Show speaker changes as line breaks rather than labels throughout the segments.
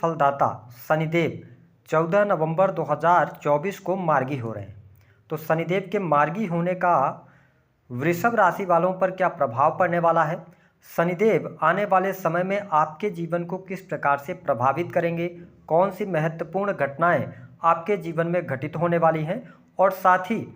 फलदाता शनिदेव 14 नवंबर 2024 को मार्गी हो रहे हैं। तो शनिदेव के मार्गी होने का वृषभ राशि वालों पर क्या प्रभाव पड़ने वाला है? शनिदेव आने वाले समय में आपके जीवन को किस प्रकार से प्रभावित करेंगे? कौन सी महत्वपूर्ण घटनाएं आपके जीवन में घटित होने वाली हैं? और साथ ही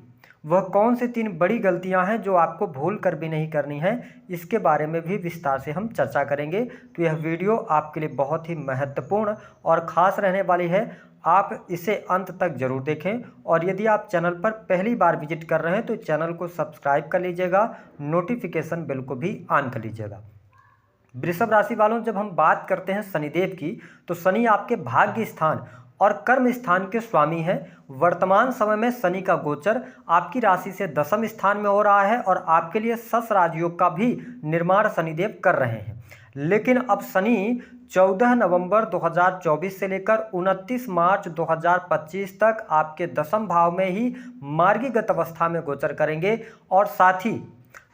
वह कौन सी 3 बड़ी गलतियां हैं जो आपको भूल कर भी नहीं करनी है, इसके बारे में भी विस्तार से हम चर्चा करेंगे। तो यह वीडियो आपके लिए बहुत ही महत्वपूर्ण और ख़ास रहने वाली है। आप इसे अंत तक जरूर देखें और यदि आप चैनल पर पहली बार विजिट कर रहे हैं तो चैनल को सब्सक्राइब कर लीजिएगा, नोटिफिकेशन बेल को भी ऑन कर लीजिएगा। वृषभ राशि वालों, जब हम बात करते हैं शनिदेव की, तो शनि आपके भाग्य स्थान और कर्म स्थान के स्वामी हैं। वर्तमान समय में शनि का गोचर आपकी राशि से 10वें स्थान में हो रहा है और आपके लिए शश राजयोग का भी निर्माण शनिदेव कर रहे हैं। लेकिन अब शनि 14 नवंबर 2024 से लेकर 29 मार्च 2025 तक आपके 10वें भाव में ही मार्गीगत अवस्था में गोचर करेंगे। और साथ ही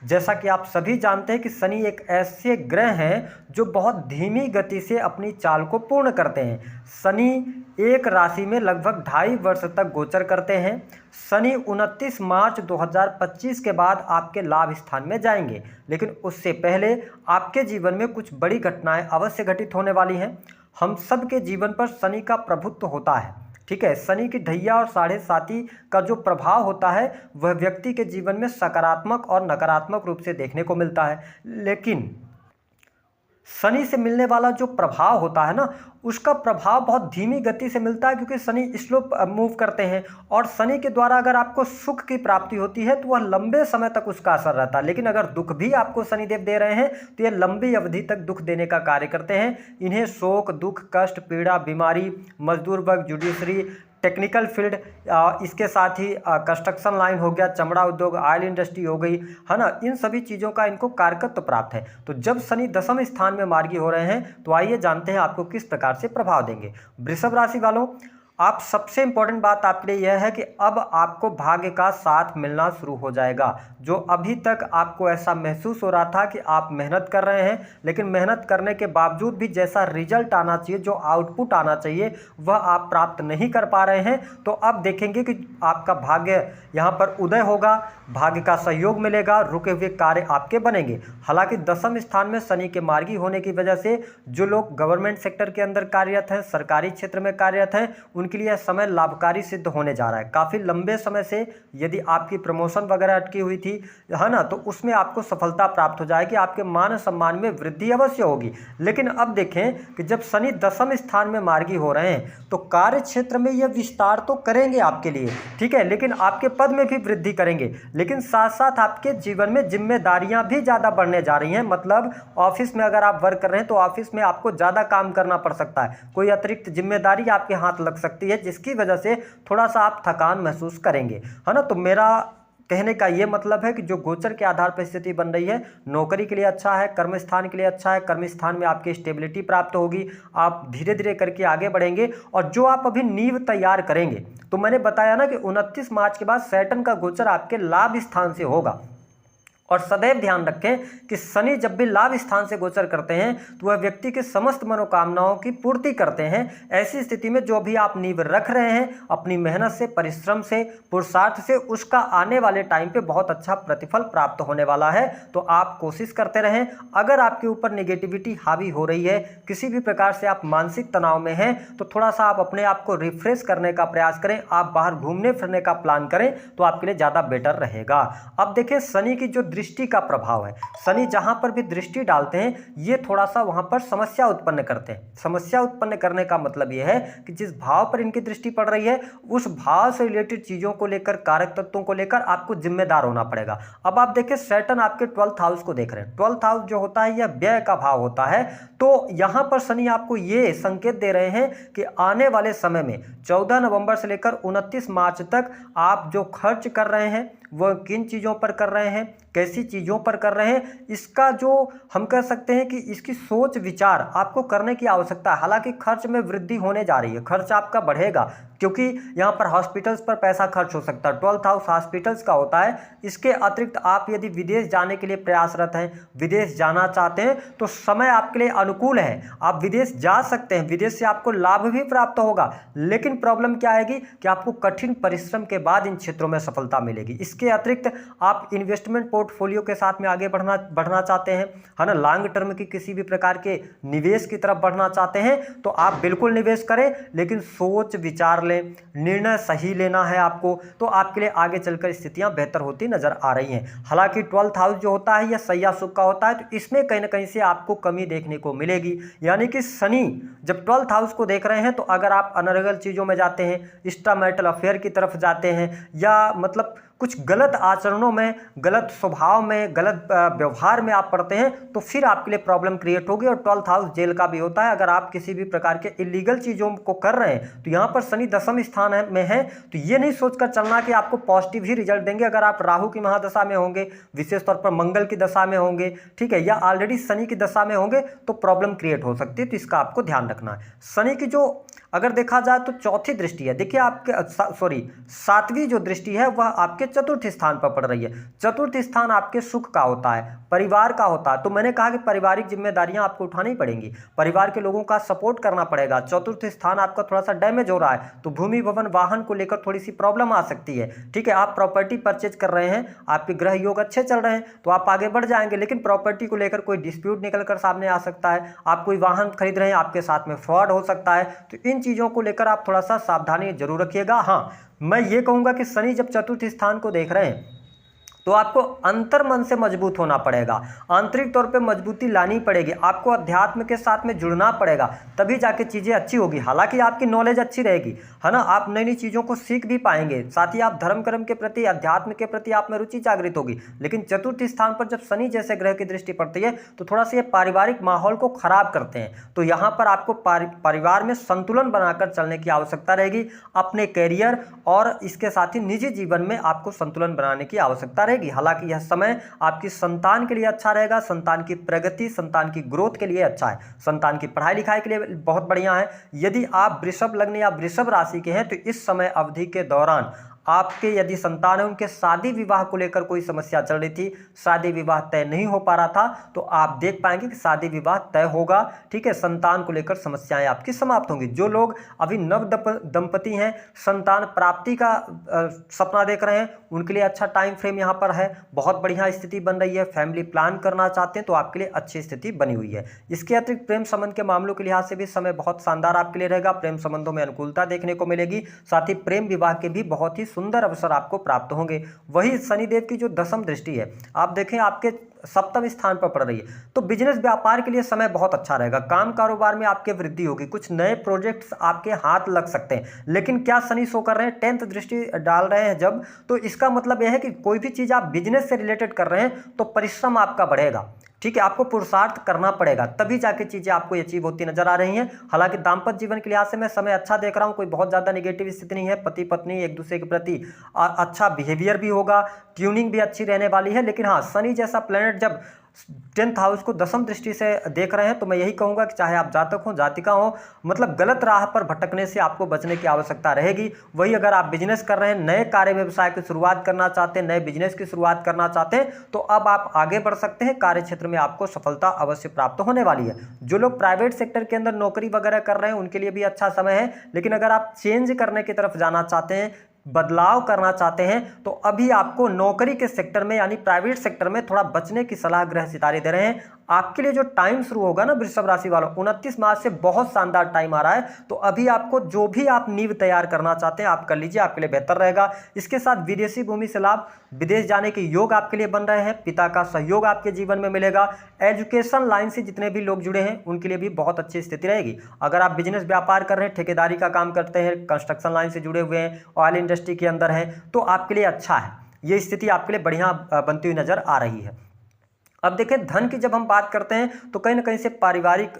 जैसा कि आप सभी जानते हैं कि शनि एक ऐसे ग्रह हैं जो बहुत धीमी गति से अपनी चाल को पूर्ण करते हैं। शनि एक राशि में लगभग 2.5 वर्ष तक गोचर करते हैं। शनि 29 मार्च 2025 के बाद आपके लाभ स्थान में जाएंगे, लेकिन उससे पहले आपके जीवन में कुछ बड़ी घटनाएं अवश्य घटित होने वाली हैं। हम सब के जीवन पर शनि का प्रभुत्व होता है, ठीक है। शनि की ढैया और 7.5 का जो प्रभाव होता है वह व्यक्ति के जीवन में सकारात्मक और नकारात्मक रूप से देखने को मिलता है। लेकिन शनि से मिलने वाला जो प्रभाव होता है ना, उसका प्रभाव बहुत धीमी गति से मिलता है, क्योंकि शनि स्लो मूव करते हैं। और शनि के द्वारा अगर आपको सुख की प्राप्ति होती है तो वह लंबे समय तक उसका असर रहता है। लेकिन अगर दुख भी आपको शनिदेव दे रहे हैं तो ये लंबी अवधि तक दुख देने का कार्य करते हैं। इन्हें शोक, दुख, कष्ट, पीड़ा, बीमारी, मजदूर वर्ग, जुडिशरी, टेक्निकल फील्ड, इसके साथ ही कंस्ट्रक्शन लाइन हो गया, चमड़ा उद्योग, ऑयल इंडस्ट्री हो गई, है ना, इन सभी चीज़ों का इनको कारकत्व प्राप्त है। तो जब शनि 10वें स्थान में मार्गी हो रहे हैं तो आइए जानते हैं आपको किस प्रकार से प्रभाव देंगे। वृषभ राशि वालों, आप सबसे इंपॉर्टेंट बात आपके लिए यह है कि अब आपको भाग्य का साथ मिलना शुरू हो जाएगा। जो अभी तक आपको ऐसा महसूस हो रहा था कि आप मेहनत कर रहे हैं, लेकिन मेहनत करने के बावजूद भी जैसा रिजल्ट आना चाहिए, जो आउटपुट आना चाहिए, वह आप प्राप्त नहीं कर पा रहे हैं, तो अब देखेंगे कि आपका भाग्य यहाँ पर उदय होगा, भाग्य का सहयोग मिलेगा, रुके हुए कार्य आपके बनेंगे। हालांकि 10वें स्थान में शनि के मार्गी होने की वजह से जो लोग गवर्नमेंट सेक्टर के अंदर कार्यरत हैं, सरकारी क्षेत्र में कार्यरत हैं, उनके लिए समय लाभकारी सिद्ध होने जा रहा है। काफ़ी लंबे समय से यदि आपकी प्रमोशन वगैरह अटकी हुई थी, है ना, तो उसमें आपको सफलता प्राप्त हो जाएगी, आपके मान सम्मान में वृद्धि अवश्य होगी। लेकिन अब देखें कि जब शनि 10वें स्थान में मार्गी हो रहे हैं तो कार्य क्षेत्र में यह विस्तार तो करेंगे आपके लिए, ठीक है, लेकिन आपके पद में भी वृद्धि करेंगे। लेकिन साथ साथ आपके जीवन में जिम्मेदारियां भी ज़्यादा बढ़ने जा रही हैं। मतलब ऑफिस में अगर आप वर्क कर रहे हैं तो ऑफिस में आपको ज़्यादा काम करना पड़ सकता है, कोई अतिरिक्त जिम्मेदारी आपके हाथ लग सकती है, जिसकी वजह से थोड़ा सा आप थकान महसूस करेंगे, है ना। तो मेरा कहने का ये मतलब है कि जो गोचर के आधार पर स्थिति बन रही है, नौकरी के लिए अच्छा है, कर्म स्थान के लिए अच्छा है, कर्म स्थान में आपकी स्टेबिलिटी प्राप्त होगी, आप धीरे धीरे करके आगे बढ़ेंगे। और जो आप अभी नींव तैयार करेंगे, तो मैंने बताया ना कि 29 मार्च के बाद सैटर्न का गोचर आपके लाभ स्थान से होगा। और सदैव ध्यान रखें कि शनि जब भी लाभ स्थान से गोचर करते हैं तो वह व्यक्ति के समस्त मनोकामनाओं की पूर्ति करते हैं। ऐसी स्थिति में जो भी आप नींव रख रहे हैं अपनी मेहनत से, परिश्रम से, पुरुषार्थ से, उसका आने वाले टाइम पे बहुत अच्छा प्रतिफल प्राप्त होने वाला है। तो आप कोशिश करते रहें। अगर आपके ऊपर नेगेटिविटी हावी हो रही है, किसी भी प्रकार से आप मानसिक तनाव में हैं, तो थोड़ा सा आप अपने आप को रिफ्रेश करने का प्रयास करें, आप बाहर घूमने फिरने का प्लान करें तो आपके लिए ज़्यादा बेटर रहेगा। अब देखिए शनि की जो दृष्टि का प्रभाव है, शनि जहां पर भी दृष्टि डालते हैं ये थोड़ा सा वहां पर समस्या उत्पन्न करते हैं। समस्या उत्पन्न करने का मतलब यह है कि जिस भाव पर इनकी दृष्टि पड़ रही है उस भाव से रिलेटेड चीजों को लेकर, कारक तत्वों को लेकर आपको जिम्मेदार होना पड़ेगा। अब आप देखिए सैटर्न आपके 12th हाउस को देख रहे हैं। 12th हाउस जो होता है यह व्यय का भाव होता है। तो यहां पर शनि आपको ये संकेत दे रहे हैं कि आने वाले समय में 14 नवंबर से लेकर 29 मार्च तक आप जो खर्च कर रहे हैं वह किन चीज़ों पर कर रहे हैं, कैसी चीज़ों पर कर रहे हैं, इसका जो हम कह सकते हैं कि इसकी सोच विचार आपको करने की आवश्यकता है। हालांकि खर्च में वृद्धि होने जा रही है, खर्च आपका बढ़ेगा, क्योंकि यहाँ पर हॉस्पिटल्स पर पैसा खर्च हो सकता है। 12th हाउस हॉस्पिटल्स का होता है। इसके अतिरिक्त आप यदि विदेश जाने के लिए प्रयासरत हैं, विदेश जाना चाहते हैं, तो समय आपके लिए अनुकूल है, आप विदेश जा सकते हैं, विदेश से आपको लाभ भी प्राप्त होगा। लेकिन प्रॉब्लम क्या आएगी कि आपको कठिन परिश्रम के बाद इन क्षेत्रों में सफलता मिलेगी। इसके अतिरिक्त आप इन्वेस्टमेंट पोर्टफोलियो के साथ में आगे बढ़ना चाहते हैं, है ना, लॉन्ग टर्म की किसी भी प्रकार के निवेश की तरफ बढ़ना चाहते हैं, तो आप बिल्कुल निवेश करें, लेकिन सोच विचार लें, निर्णय सही लेना है आपको, तो आपके लिए आगे चलकर स्थितियां बेहतर होती नजर आ रही हैं। हालांकि 12th हाउस जो होता है यह सैया सुख का होता है, तो इसमें कहीं ना कहीं से आपको कमी देखने को मिलेगी। यानी कि शनि जब 12th हाउस को देख रहे हैं, तो अगर आप अनर्गल चीजों में जाते हैं, एक्स्ट्रा मैरिटल अफेयर की तरफ जाते हैं, या मतलब कुछ गलत आचरणों में, गलत स्वभाव में, गलत व्यवहार में आप पड़ते हैं, तो फिर आपके लिए प्रॉब्लम क्रिएट होगी। और 12th हाउस जेल का भी होता है। अगर आप किसी भी प्रकार के इलीगल चीज़ों को कर रहे हैं, तो यहाँ पर शनि 10वें स्थान में है, तो ये नहीं सोचकर चलना कि आपको पॉजिटिव ही रिजल्ट देंगे। अगर आप राहु की महादशा में होंगे, विशेष तौर पर मंगल की दशा में होंगे, ठीक है, या ऑलरेडी शनि की दशा में होंगे, तो प्रॉब्लम क्रिएट हो सकती है। तो इसका आपको ध्यान रखना है। शनि की जो अगर देखा जाए तो चौथी दृष्टि है, देखिए आपके सातवीं जो दृष्टि है वह आपके चतुर्थ स्थान पर पड़ रही है। चतुर्थ स्थान आपके सुख का होता है, परिवार का होता है। तो मैंने कहा कि पारिवारिक जिम्मेदारियां आपको उठानी पड़ेंगी, परिवार के लोगों का सपोर्ट करना पड़ेगा। चतुर्थ स्थान आपका थोड़ा सा डैमेज हो रहा है, तो भूमि भवन वाहन को लेकर थोड़ी सी प्रॉब्लम आ सकती है, ठीक है। आप प्रॉपर्टी परचेज कर रहे हैं, आपके ग्रह योग अच्छे चल रहे हैं, तो आप आगे बढ़ जाएंगे, लेकिन प्रॉपर्टी को लेकर कोई डिस्प्यूट निकल कर सामने आ सकता है। आप कोई वाहन खरीद रहे हैं, आपके साथ में फ्रॉड हो सकता है। तो इन चीजों को लेकर आप थोड़ा सा सावधानी जरूर रखिएगा। हाँ, मैं ये कहूंगा कि शनि जब चतुर्थ स्थान को देख रहे हैं, तो आपको अंतर मन से मजबूत होना पड़ेगा, आंतरिक तौर पे मजबूती लानी पड़ेगी, आपको अध्यात्म के साथ में जुड़ना पड़ेगा, तभी जाके चीज़ें अच्छी होगी। हालांकि आपकी नॉलेज अच्छी रहेगी, है ना, आप नई नई चीज़ों को सीख भी पाएंगे, साथ ही आप धर्म कर्म के प्रति, अध्यात्म के प्रति आप में रुचि जागृत होगी। लेकिन चतुर्थ स्थान पर जब शनि जैसे ग्रह की दृष्टि पड़ती है, तो थोड़ा सा ये पारिवारिक माहौल को खराब करते हैं। तो यहाँ पर आपको परिवार में संतुलन बनाकर चलने की आवश्यकता रहेगी। अपने कैरियर और इसके साथ ही निजी जीवन में आपको संतुलन बनाने की आवश्यकता रहेगी। हालांकि यह समय आपकी संतान के लिए अच्छा रहेगा, संतान की प्रगति, संतान की ग्रोथ के लिए अच्छा है, संतान की पढ़ाई लिखाई के लिए बहुत बढ़िया है। यदि आप वृषभ लग्न या वृषभ राशि के हैं, तो इस समय अवधि के दौरान आपके यदि संतान है, उनके शादी विवाह को लेकर कोई समस्या चल रही थी, शादी विवाह तय नहीं हो पा रहा था, तो आप देख पाएंगे कि शादी विवाह तय होगा, ठीक है। संतान को लेकर समस्याएं आपकी समाप्त होंगी। जो लोग अभी नव दंपति हैं, संतान प्राप्ति का सपना देख रहे हैं, उनके लिए अच्छा टाइम फ्रेम यहाँ पर है, बहुत बढ़िया स्थिति बन रही है। फैमिली प्लान करना चाहते हैं, तो आपके लिए अच्छी स्थिति बनी हुई है। इसके अतिरिक्त प्रेम संबंध के मामलों के लिहाज से भी समय बहुत शानदार आपके लिए रहेगा। प्रेम संबंधों में अनुकूलता देखने को मिलेगी, साथ ही प्रेम विवाह के भी बहुत ही सुंदर अवसर आपको प्राप्त होंगे। वही शनिदेव की जो 10वीं दृष्टि है, आप देखें आपके 7वें स्थान पर पड़ रही है, तो बिजनेस व्यापार के लिए समय बहुत अच्छा रहेगा। काम कारोबार में आपके वृद्धि होगी, कुछ नए प्रोजेक्ट्स आपके हाथ लग सकते हैं। लेकिन क्या शनि शो कर रहे हैं, 10th दृष्टि डाल रहे हैं जब, तो इसका मतलब यह है कि कोई भी चीज आप बिजनेस से रिलेटेड कर रहे हैं, तो परिश्रम आपका बढ़ेगा, ठीक है। आपको पुरुषार्थ करना पड़ेगा, तभी जाके चीजें आपको अचीव होती नजर आ रही हैं। हालांकि दाम्पत्य जीवन के लिहाज से मैं समय अच्छा देख रहा हूं, कोई बहुत ज्यादा नेगेटिव स्थिति नहीं है। पति पत्नी एक दूसरे के प्रति अच्छा बिहेवियर भी होगा, ट्यूनिंग भी अच्छी रहने वाली है। लेकिन हाँ, शनि जैसा प्लेनेट जब 10th हाउस को 10वीं दृष्टि से देख रहे हैं, तो मैं यही कहूंगा कि चाहे आप जातक हो, जातिका हो, मतलब गलत राह पर भटकने से आपको बचने की आवश्यकता रहेगी। वही अगर आप बिजनेस कर रहे हैं, नए कार्य व्यवसाय की शुरुआत करना चाहते हैं, नए बिजनेस की शुरुआत करना चाहते हैं, तो अब आप आगे बढ़ सकते हैं। कार्य क्षेत्र में आपको सफलता अवश्य प्राप्त होने वाली है। जो लोग प्राइवेट सेक्टर के अंदर नौकरी वगैरह कर रहे हैं, उनके लिए भी अच्छा समय है। लेकिन अगर आप चेंज करने की तरफ जाना चाहते हैं, बदलाव करना चाहते हैं, तो अभी आपको नौकरी के सेक्टर में यानी प्राइवेट सेक्टर में थोड़ा बचने की सलाह ग्रह सितारे दे रहे हैं। आपके लिए जो टाइम शुरू होगा ना वृषभ राशि वालों, 29 मार्च से बहुत शानदार टाइम आ रहा है। तो अभी आपको जो भी आप नींव तैयार करना चाहते हैं, आप कर लीजिए, आपके लिए बेहतर रहेगा। इसके साथ विदेशी भूमि से लाभ, विदेश जाने के योग आपके लिए बन रहे हैं, पिता का सहयोग आपके जीवन में मिलेगा। एजुकेशन लाइन से जितने भी लोग जुड़े हैं, उनके लिए भी बहुत अच्छी स्थिति रहेगी। अगर आप बिजनेस व्यापार कर रहे हैं, ठेकेदारी का काम करते हैं, कंस्ट्रक्शन लाइन से जुड़े हुए हैं, ऑयल इंडस्ट्री के अंदर हैं, तो आपके लिए अच्छा है। ये स्थिति आपके लिए बढ़िया बनती हुई नजर आ रही है। अब देखिए, धन की जब हम बात करते हैं तो कहीं ना कहीं से पारिवारिक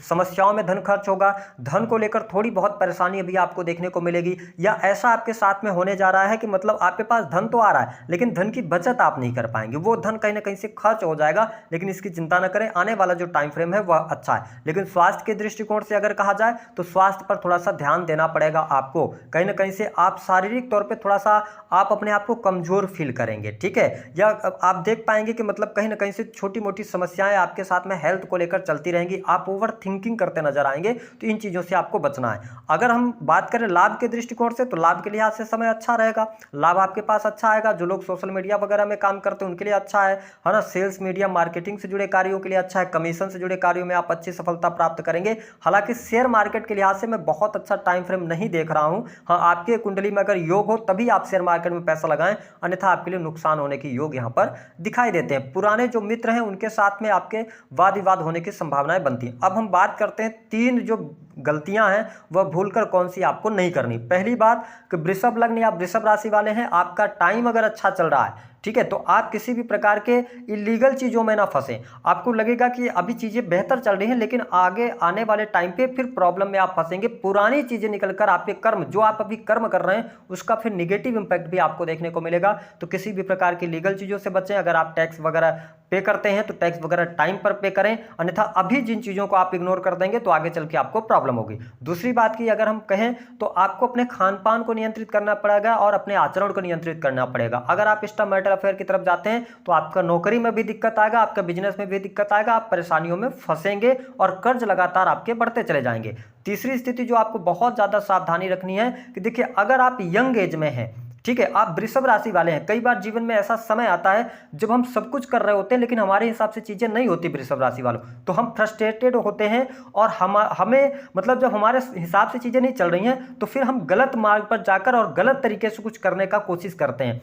समस्याओं में धन खर्च होगा। धन को लेकर थोड़ी बहुत परेशानी अभी आपको देखने को मिलेगी, या ऐसा आपके साथ में होने जा रहा है कि मतलब आपके पास धन तो आ रहा है लेकिन धन की बचत आप नहीं कर पाएंगे, वो धन कहीं ना कहीं से खर्च हो जाएगा। लेकिन इसकी चिंता न करें, आने वाला जो टाइम फ्रेम है वह अच्छा है। लेकिन स्वास्थ्य के दृष्टिकोण से अगर कहा जाए तो स्वास्थ्य पर थोड़ा सा ध्यान देना पड़ेगा आपको। कहीं ना कहीं से आप शारीरिक तौर पर थोड़ा सा आप अपने आप को कमजोर फील करेंगे, ठीक है। या आप देख पाएंगे कि मतलब कहीं ना कहीं से छोटी मोटी समस्याएं आपके साथ में हेल्थ को लेकर चलती रहेंगी, आप ओवर थिंकिंग करते नजर आएंगे। तो इन चीजों से आपको बचना है। अगर हम बात करें लाभ के दृष्टिकोण से, तो लाभ के लिहाज से समय अच्छा रहेगा, लाभ आपके पास अच्छा आएगा। जो लोग सोशल मीडिया वगैरह में काम करते हैं उनके लिए अच्छा है ना। सेल्स, मीडिया, मार्केटिंग से जुड़े कार्यों के लिए अच्छा है। कमीशन से जुड़े कार्यों में आप अच्छी सफलता प्राप्त करेंगे। हालांकि शेयर मार्केट के लिहाज से मैं बहुत अच्छा टाइम फ्रेम नहीं देख रहा हूं। हाँ, आपके कुंडली में अगर योग हो तभी आप शेयर मार्केट में पैसा लगाएं, अन्यथा आपके लिए नुकसान होने की योग यहां पर दिखाई देते हैं। पुराने जो मित्र हैं उनके साथ में आपके वाद विवाद होने की संभावनाएं बनती हैं। अब हम बात करते हैं 3 जो गलतियां हैं वह भूलकर कौन सी आपको नहीं करनी। पहली बात कि वृषभ लग्न या वृषभ राशि वाले हैं, आपका टाइम अगर अच्छा चल रहा है, ठीक है, तो आप किसी भी प्रकार के इलीगल चीजों में ना फंसे। आपको लगेगा कि अभी चीजें बेहतर चल रही हैं लेकिन आगे आने वाले टाइम पे फिर प्रॉब्लम में आप फंसेंगे। पुरानी चीजें निकलकर आपके कर्म, जो आप अभी कर्म कर रहे हैं उसका फिर निगेटिव इंपैक्ट भी आपको देखने को मिलेगा। तो किसी भी प्रकार की लीगल चीजों से बचें। अगर आप टैक्स वगैरह पे करते हैं तो टैक्स वगैरह टाइम पर पे करें, अन्यथा अभी जिन चीजों को आप इग्नोर कर देंगे तो आगे चल के आपको प्रॉब्लम होगी। दूसरी बात की अगर हम कहें तो आपको अपने खान पान को नियंत्रित करना पड़ेगा और अपने आचरण को नियंत्रित करना पड़ेगा। अगर आप एक्स्ट्रा मैरिटल अफेयर की तरफ जाते हैं तो आपका नौकरी में भी दिक्कत आएगा, आपका बिजनेस में भी दिक्कत आएगा, आप परेशानियों में फंसेंगे और कर्ज लगातार आपके बढ़ते चले जाएंगे। तीसरी स्थिति जो आपको बहुत ज्यादा सावधानी रखनी है कि देखिए, अगर आप यंग एज में हैं, ठीक है, आप वृषभ राशि वाले हैं, कई बार जीवन में ऐसा समय आता है जब हम सब कुछ कर रहे होते हैं लेकिन हमारे हिसाब से चीजें नहीं होती वृषभ राशि वालों, तो हम फ्रस्ट्रेटेड होते हैं और हमें मतलब जब हमारे हिसाब से चीजें नहीं चल रही हैं तो फिर हम गलत मार्ग पर जाकर और गलत तरीके से कुछ करने का कोशिश करते हैं,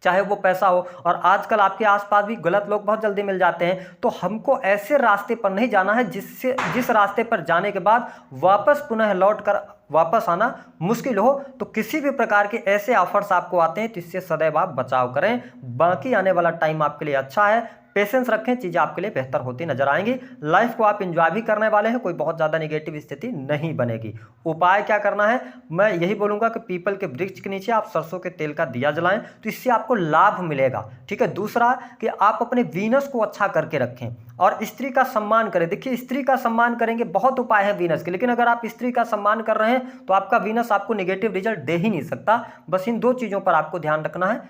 चाहे वो पैसा हो। और आजकल आपके आसपास भी गलत लोग बहुत जल्दी मिल जाते हैं। तो हमको ऐसे रास्ते पर नहीं जाना है जिस रास्ते पर जाने के बाद वापस पुनः लौट कर वापस आना मुश्किल हो। तो किसी भी प्रकार के ऐसे ऑफर्स आपको आते हैं तो इससे सदैव आप बचाव करें। बाकी आने वाला टाइम आपके लिए अच्छा है, पेशेंस रखें, चीजें आपके लिए बेहतर होती नजर आएंगी। लाइफ को आप एंजॉय भी करने वाले हैं, कोई बहुत ज्यादा नेगेटिव स्थिति नहीं बनेगी। उपाय क्या करना है, मैं यही बोलूंगा कि पीपल के वृक्ष के नीचे आप सरसों के तेल का दिया जलाएं, तो इससे आपको लाभ मिलेगा, ठीक है। दूसरा कि आप अपने वीनस को अच्छा करके रखें और स्त्री का सम्मान करें। देखिए, स्त्री का सम्मान करेंगे, बहुत उपाय है वीनस के, लेकिन अगर आप स्त्री का सम्मान कर रहे हैं तो आपका वीनस आपको नेगेटिव रिजल्ट दे ही नहीं सकता। बस इन 2 चीजों पर आपको ध्यान रखना है।